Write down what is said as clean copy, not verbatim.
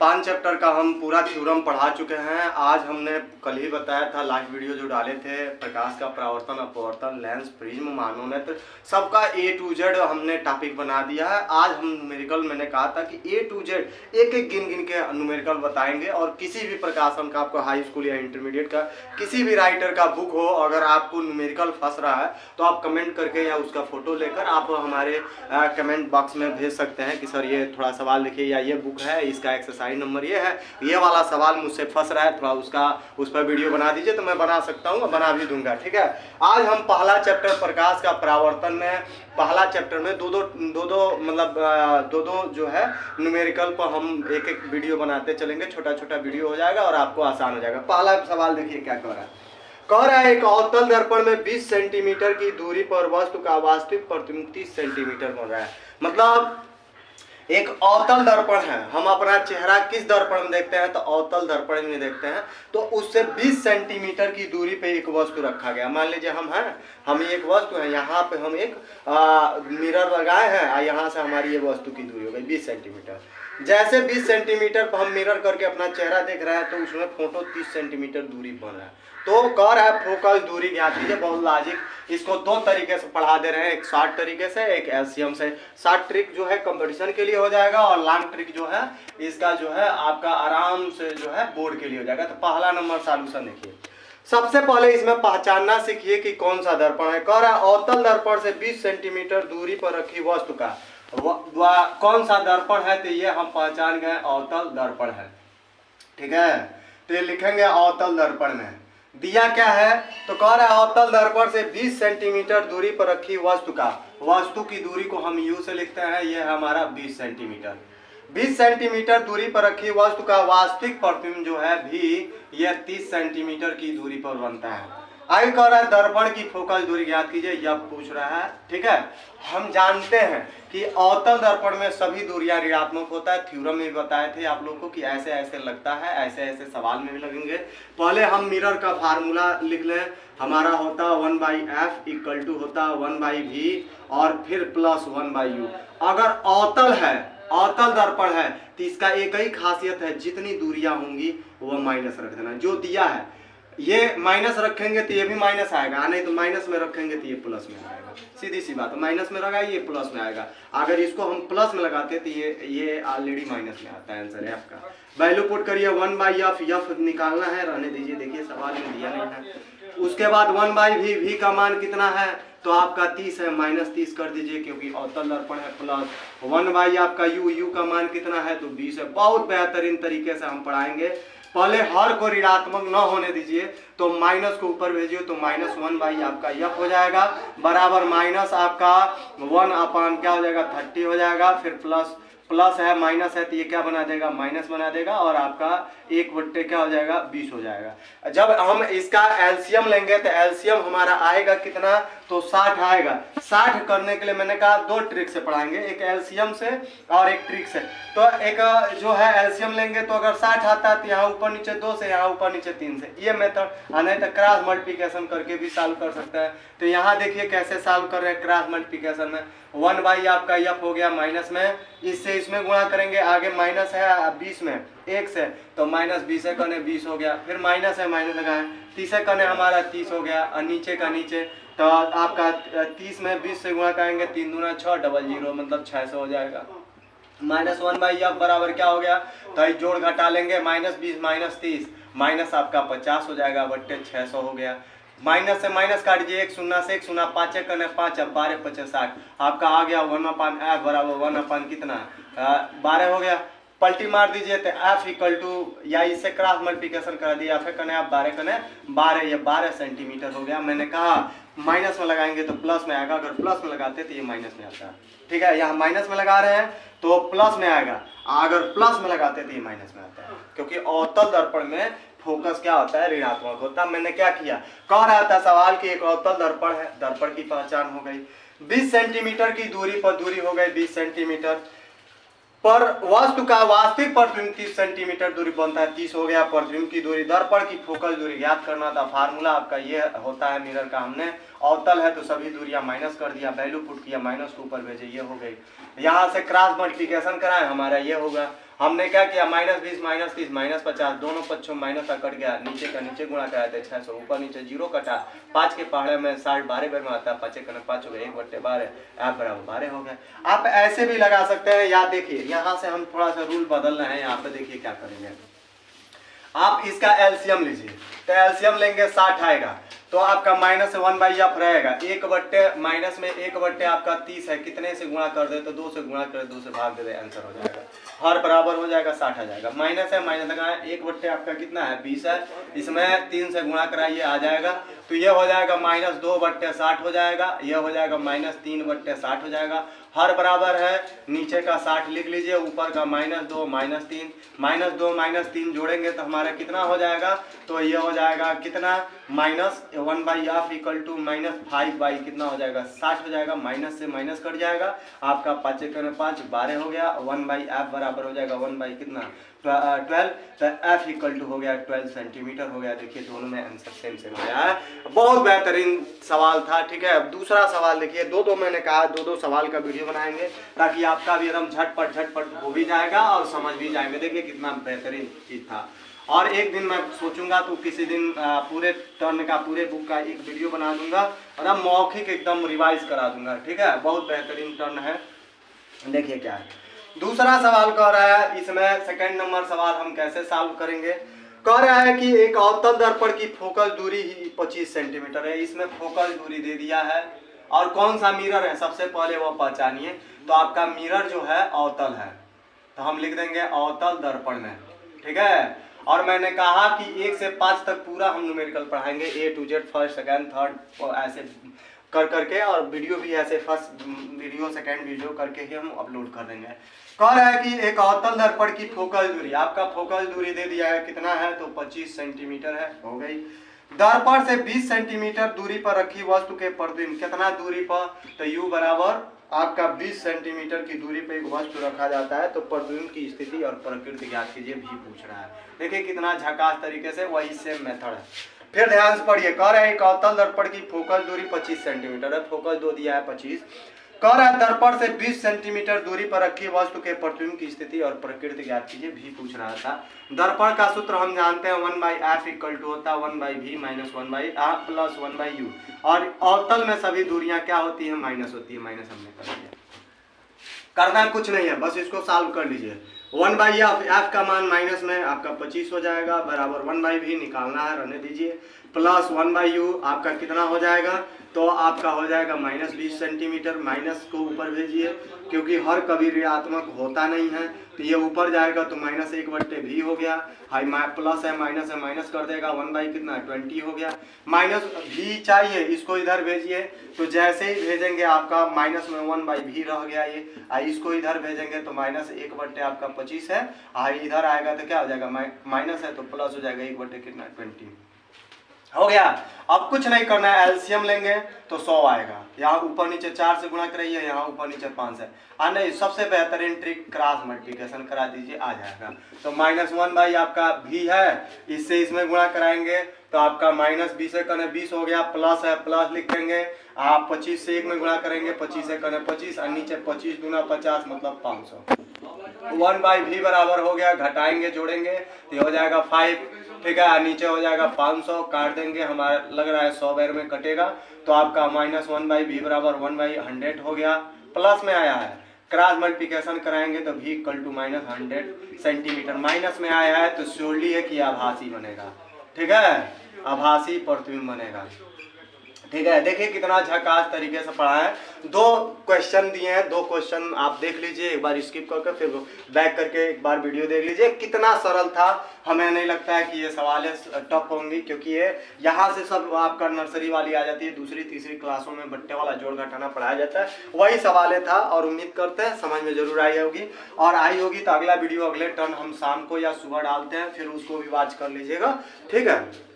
5 chapter का हम पूरा थ्योरम पढ़ा चुके हैं। आज हमने कल ही बताया था, लास्ट वीडियो जो डाले थे, प्रकाश का परावर्तन, अपवर्तन, लेंस, प्रिज्म, मानोनेत्र, सबका A to Z हमने टॉपिक बना दिया है। आज हम न्यूमेरिकल, मैंने कहा था कि A to Z एक एक गिन गिन के न्यूमेरिकल बताएंगे। और किसी भी प्रकाशन का, आपको हाई स्कूल या इंटरमीडिएट का किसी भी राइटर का बुक हो, अगर आपको न्यूमेरिकल फंस रहा है तो आप कमेंट करके या उसका फोटो लेकर आप हमारे कमेंट बॉक्स में भेज सकते हैं कि सर ये थोड़ा सवाल लिखिए, या ये बुक है, इसका एक्सरसाइज नंबर ये है, ये वाला सवाल मुझसे फंस रहा है, थोड़ा उस पर वीडियो बना दीजिए तो मैं बना सकता हूँ, बना भी दूंगा। ठीक है, आज हम पहला चैप्टर प्रकाश का परावर्तन में, पहला चैप्टर में दो दो जो है न्यूमेरिकल पर हम एक एक वीडियो बनाते चलेंगे। छोटा छोटा वीडियो हो जाएगा और आपको आसान हो जाएगा। पहला सवाल देखिए क्या कह रहा है। एक अवतल दर्पण में 20 सेंटीमीटर की दूरी पर वस्तु का वास्तविक प्रतिबिंब 30 सेंटीमीटर बन रहा है। मतलब एक अवतल दर्पण है, हम अपना चेहरा किस दर्पण में देखते हैं, तो अवतल दर्पण में देखते हैं। तो उससे 20 सेंटीमीटर की दूरी पे एक वस्तु रखा गया। मान लीजिए हम एक वस्तु है, यहाँ पे हम एक मिरर लगाए हैं और यहाँ से हमारी ये वस्तु की दूरी हो गई 20 सेंटीमीटर। जैसे 20 सेंटीमीटर पर हम मिरर करके अपना चेहरा देख रहे हैं तो उसमें फोटो 30 सेंटीमीटर दूरी बन रहा है। तो कह रहा है फोकस दूरी ज्ञात कीजिए। बहुत लॉजिक, इसको दो तरीके से पढ़ा दे रहे हैं, एक शॉर्ट तरीके से, एक एलसीएम से। शॉर्ट ट्रिक जो है कंपटीशन के लिए हो जाएगा और लॉन्ग ट्रिक जो है इसका जो है आपका आराम से जो है बोर्ड के लिए हो जाएगा। तो पहला नंबर सॉल्यूशन देखिए। सबसे पहले इसमें पहचानना सीखिए कि कौन सा दर्पण है। कह रहा है अवतल दर्पण से 20 सेंटीमीटर दूरी पर रखी वस्तु का कौन सा दर्पण है, तो ये हम पहचान गए अवतल दर्पण है। ठीक है, तो ये लिखेंगे अवतल दर्पण में दिया क्या है, तो कह रहा है अवतल दर्पण से 20 सेंटीमीटर दूरी पर रखी वस्तु की दूरी को हम यू से लिखते हैं, ये है हमारा 20 सेंटीमीटर। 20 सेंटीमीटर दूरी पर रखी वस्तु का वास्तविक प्रतिबिंब जो है भी यह 30 सेंटीमीटर की दूरी पर बनता है। आगे कह रहा है दर्पण की फोकस दूरी ज्ञात कीजिए, यह पूछ रहा है। ठीक है, हम जानते हैं कि अवतल दर्पण में सभी दूरियां ऋणात्मक होता है। थ्योरम में भी बताए थे आप लोगों को कि ऐसे ऐसे लगता है, ऐसे ऐसे सवाल में भी लगेंगे। पहले हम मिरर का फार्मूला लिख लें। हमारा होता 1/f इक्वल टू होता 1/v और फिर प्लस 1/u। अगर अवतल है, अवतल दर्पण है, तो इसका एक ही खासियत है, जितनी दूरियां होंगी वो माइनस रख देना। जो दिया है ये माइनस रखेंगे तो ये भी माइनस आएगा, नहीं तो माइनस में रखेंगे तो ये प्लस में आएगा। सीधी सी बात है, माइनस में लगा ये प्लस में आएगा। अगर इसको हम प्लस में लगाते तो ये ऑलरेडी माइनस में आता है। आंसर है आपका। वैल्यू पुट करिए 1/f, एफ निकालना है, रहने दीजिए, देखिए सवाल में दिया नहीं है। उसके बाद 1/v, v का मान कितना है, तो आपका 30 है, -30 कर दीजिए क्योंकि अवतल दर्पण है। प्लस 1/u आपका u का मान कितना है, तो 20 है। बहुत बेहतरीन तरीके से हम पढ़ाएंगे। पहले हर को ऋणात्मक न होने दीजिए, तो माइनस को ऊपर भेजिए, तो -1/, आपका यफ हो जाएगा, बराबर माइनस आपका 1/, क्या हो जाएगा 30 हो जाएगा। फिर प्लस है, माइनस है, तो ये क्या बना देगा, माइनस बना देगा, और आपका 1/, क्या हो जाएगा 20 हो जाएगा। जब हम इसका एलसीएम लेंगे तो एलसीएम हमारा आएगा कितना, तो 60 आएगा। 60 करने के लिए मैंने कहा दो ट्रिक से पढ़ाएंगे, एक एलसीएम से और एक ट्रिक से। तो एक जो है एलसीएम लेंगे तो अगर 60 आता है तो यहाँ ऊपर नीचे 2 से, यहाँ ऊपर नीचे 3 से, ये मेथड, नहीं तो क्रॉस मल्टीप्लिकेशन करके भी सॉल्व कर सकता है। तो यहाँ देखिए कैसे सॉल्व कर रहे हैं क्रॉस मल्टीप्लिकेशन में। 1/, आपका यफ हो गया माइनस में, इससे इसमें गुणा करेंगे, आगे माइनस है 20 में 1 से, तो -20 है कने 20 हो गया। फिर माइनस है, माइनस लगाए, 30 है कने हमारा 30 हो गया, और नीचे का नीचे, तो आपका 30 में 20 से गुणा करेंगे, 3 दूना 6, 00 मतलब 600 हो जाएगा। -1/f बराबर क्या हो गया, तो जोड़ घटा लेंगे, -20 -30, माइनस आपका 50 हो जाएगा, बट्टे 600 हो गया। माइनस से माइनस काट दीजिए, 1 0 से 1 0, 5 कने 5, 12 5 60, आपका आ गया 1/f बराबर 1/ कितना 12 हो गया। पलटी मार दीजिए तो f इक्वल टू, या इससे क्रॉस मल्टीप्लिकेशन कर दिया, f कने आप 12 कने 12, ये 12 सेंटीमीटर हो गया। मैंने कहा माइनस में लगाएंगे तो प्लस में आएगा, अगर प्लस में लगाते तो ये माइनस में आता है। ठीक है, यहाँ माइनस में लगा रहे हैं तो प्लस में आएगा, अगर प्लस में लगाते तो ये माइनस में आता है, क्योंकि अवतल दर्पण में फोकस क्या होता है, ऋणात्मक होता है। मैंने क्या किया, कह रहा था सवाल की एक अवतल दर्पण है, दर्पण की पहचान हो गई। 20 सेंटीमीटर की दूरी पर दूरी हो गई 20 सेंटीमीटर पर वस्तु का वास्तविक प्रतिबिंब 30 सेंटीमीटर दूरी बनता है, 30 हो गया प्रतिबिंब की दूरी। दर्पण की फोकस दूरी ज्ञात करना था, फार्मूला आपका ये होता है मिरर का। हमने अवतल है तो सभी दूरियां माइनस कर दिया, वैल्यू पुट किया, माइनस को ऊपर भेजे, ये हो गई। यहाँ से क्रॉस मल्टीप्लिकेशन कराएं, हमारा ये होगा। हमने क्या किया, -20 -30 -50 दोनों पक्षों माइनस का कट गया, नीचे का नीचे गुणा कराए थे 600, ऊपर नीचे 0 कटा, 5 के पहाड़े में 60 12 बार में आता है, 5 कने 5 हो गया, 1/12 f बराबर 12 हो गया। आप ऐसे भी लगा सकते हैं, या देखिए यहाँ से हम थोड़ा सा रूल बदल रहे हैं, यहाँ पे देखिए क्या करेंगे, आप इसका एलसीएम लीजिए, तो एलसीएम लेंगे 60 आएगा, तो आपका -1/f रहेगा, 1 माइनस में 1 आपका 30 है, कितने से गुणा कर दे, तो 2 से गुणा कर, 2 से भाग दे, आंसर हो जाएगा, हर बराबर हो जाएगा 60 आ जाएगा। माइनस है, माइनस लगा है, 1 आपका कितना है 20 है, इसमें 3 से गुणा कराइए आ जाएगा, तो ये हो जाएगा -2/60 हो जाएगा, ये हो जाएगा -3/60 हो जाएगा, हर बराबर है, नीचे का 60 लिख लीजिए, ऊपर का -2 -3 -2 जोड़ेंगे तो हमारा कितना हो जाएगा, तो ये हो जाएगा कितना -1/f इक्वल टू -5 कितना हो जाएगा 60 हो जाएगा, माइनस से माइनस कट जाएगा, आपका 5 × 5 12 हो गया, 1/f बराबर हो जाएगा 1 कितना 12, तो f इक्वल टू हो गया 12 सेंटीमीटर हो गया। देखिए दोनों में आंसर सेम सेम आया है, बहुत बेहतरीन सवाल था। ठीक है, अब दूसरा सवाल देखिए, दो मैंने कहा, दो सवाल का वीडियो बनाएंगे ताकि आपका भी एकदम झटपट हो भी जाएगा और समझ भी जाएंगे। देखिए कितना बेहतरीन चीज था, और एक दिन मैं सोचूंगा तो किसी दिन पूरे टर्न का, पूरे बुक का एक वीडियो बना दूंगा और अब मौखिक एकदम रिवाइज करा दूंगा। ठीक है, बहुत बेहतरीन टर्न है। देखिए क्या है, दूसरा सवाल कह रहा है, इसमें सेकंड नंबर सवाल हम कैसे सॉल्व करेंगे। कह रहा है कि एक अवतल दर्पण की फोकस दूरी ही 25 सेंटीमीटर है, इसमें फोकस दूरी दे दिया है, और कौन सा मिरर है सबसे पहले वो पहचानिए। तो आपका मिरर जो है अवतल है, तो हम लिख देंगे अवतल दर्पण में। ठीक है, और मैंने कहा कि 1 से 5 तक पूरा हम न्यूमेरिकल पढ़ाएंगे, A to Z, first second third, और ऐसे कर करके, और वीडियो भी ऐसे फर्स्ट वीडियो सेकंड वीडियो करके ही हम अपलोड कर देंगे। कह रहा है कि एक अवतल दर्पण की फोकस दूरी, आपका फोकस दूरी दे दिया है, कितना है, तो 25 सेंटीमीटर है, हो गई। दर्पण से 20 सेंटीमीटर दूरी पर रखी वस्तु के प्रतिबिंब, कितना दूरी पर, तो U बराबर आपका 20 सेंटीमीटर की दूरी पर एक वस्तु रखा जाता है, तो प्रतिबिंब की स्थिति और प्रकृति ज्ञात कीजिए, भी पूछ रहा है। देखिए कितना झकास तरीके से, वही सेम मेथड है। फिर ध्यान से पढ़िए, कह रहा है एक अवतल दर्पण की फोकस दूरी 25 सेंटीमीटर है, फोकस दो दिया है 25। कह रहा है दर्पण से 20 सेंटीमीटर दूरी पर रखी वस्तु के प्रतिबिंब की स्थिति और प्रकृति ज्ञात कीजिए, भी पूछ रहा था। दर्पण का सूत्र हम जानते हैं, 1/f इक्वल टू होता है 1/v minus 1/r plus 1/u, और अवतल में सभी दूरियां क्या होती है, माइनस होती है, माइनस हमने कर दिया। करना कुछ नहीं है, बस इसको सॉल्व कर लीजिए। 1/f, f का मान माइनस में आपका 25 हो जाएगा, बराबर 1/v निकालना है, रहने दीजिए, प्लस 1/u आपका कितना हो जाएगा, तो आपका हो जाएगा -20 सेंटीमीटर। माइनस को ऊपर भेजिए, क्योंकि हर कभी ऋणात्मक होता नहीं है, तो ये ऊपर जाएगा तो -1/v हो गया, हाई प्लस है माइनस कर देगा, 1 कितना 20 हो गया। माइनस v चाहिए, इसको इधर भेजिए, तो जैसे ही भेजेंगे आपका माइनस में 1/v रह गया, ये इसको इधर भेजेंगे तो -1/, आपका 25 है, इधर आएगा तो क्या हो जाएगा, माइनस है तो प्लस हो जाएगा, 1/, कितना 20 हो गया। अब कुछ नहीं करना है, एलसीएम लेंगे तो 100 आएगा, यहाँ ऊपर नीचे 4 से गुणा कराइए, यहाँ ऊपर नीचे 5 है, नहीं सबसे बेहतरीन ट्रिक क्रॉस मल्टीप्लिकेशन करा दीजिए, आ जाएगा। तो -1 आपका v है, इससे इसमें गुणा कराएंगे तो आपका -20 से कने 20 हो गया, प्लस है प्लस लिख देंगे, आप 25 से 1 में गुणा करेंगे, 25 से कने 25, और नीचे 25 दूना 50 मतलब 500। 1/v बराबर हो गया, घटाएंगे जोड़ेंगे तो ये हो जाएगा 5। ठीक है, नीचे हो जाएगा 500, काट देंगे, हमारा लग रहा है 100 बार में कटेगा, तो आपका -1/v बराबर 1/100 हो गया, प्लस में आया है, क्रॉस मल्टीप्लिकेशन कराएंगे तो v equal to -100 centimetre, minus में आया है तो श्योरली है कि आभासी बनेगा। ठीक है, आभासी प्रतिबिंब बनेगा। ठीक है, देखिए कितना झकास तरीके से पढ़ा है। 2 क्वेश्चन दिए हैं, 2 क्वेश्चन आप देख लीजिए, एक बार स्किप करके फिर बैक करके एक बार वीडियो देख लीजिए, कितना सरल था। हमें नहीं लगता है कि ये सवालें टफ होंगी, क्योंकि ये यहाँ से सब आपका नर्सरी वाली आ जाती है, दूसरी तीसरी क्लासों में बट्टे वाला जोड़ घटाना पढ़ाया जाता है, वही सवालें था, और उम्मीद करते हैं समझ में जरूर आई होगी, और आई होगी तो अगला वीडियो अगले टर्न हम शाम को या सुबह डालते हैं, फिर उसको भी वॉच कर लीजिएगा। ठीक है।